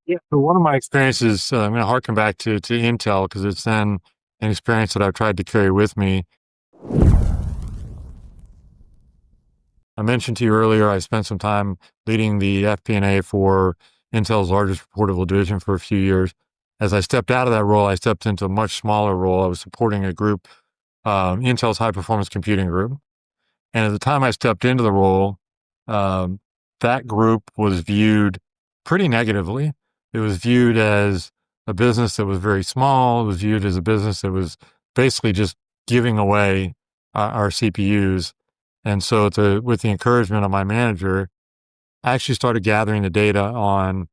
Yeah. So one of my experiences, I'm going to harken back to Intel because it's then an experience that I've tried to carry with me. I mentioned to you earlier, I spent some time leading the FP&A for Intel's largest reportable division for a few years. As I stepped out of that role, I stepped into a much smaller role. I was supporting a group, Intel's high performance computing group. And at the time I stepped into the role, um, that group was viewed pretty negatively. It was viewed as a business that was very small. It was viewed as a business that was basically just giving away our CPUs. And so, with the encouragement of my manager, I actually started gathering the data on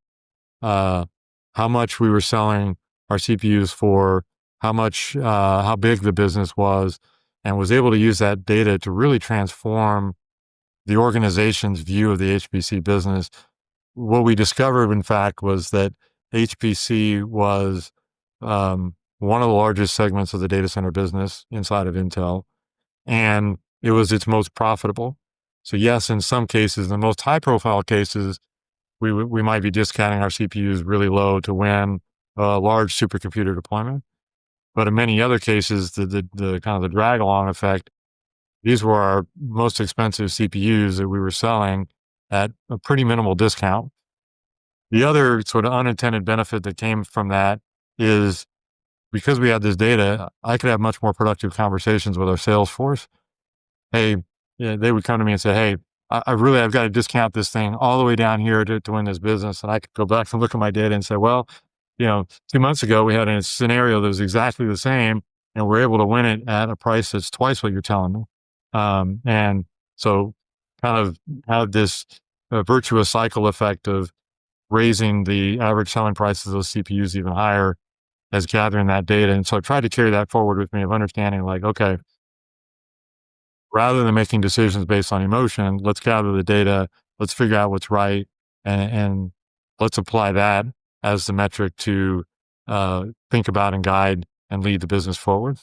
uh, how much we were selling our CPUs for, how big the business was, and was able to use that data to really transform the organization's view of the HPC business. What we discovered, in fact, was that HPC was one of the largest segments of the data center business inside of Intel, and it was its most profitable. So yes, in some cases, the most high profile cases, we might be discounting our CPUs really low to win a large supercomputer deployment. But in many other cases, the kind of the drag along effect, these were our most expensive CPUs that we were selling at a pretty minimal discount. The other sort of unintended benefit that came from that is because we had this data, I could have much more productive conversations with our sales force. Hey, yeah, they would come to me and say, hey, I've got to discount this thing all the way down here to win this business. And I could go back and look at my data and say, well, 2 months ago we had a scenario that was exactly the same and we're able to win it at a price that's twice what you're telling me. And so kind of have this virtuous cycle effect of raising the average selling prices of those CPUs even higher as gathering that data. And so I tried to carry that forward with me of understanding like, okay, rather than making decisions based on emotion, let's gather the data, let's figure out what's right, and let's apply that as the metric to think about and guide and lead the business forward.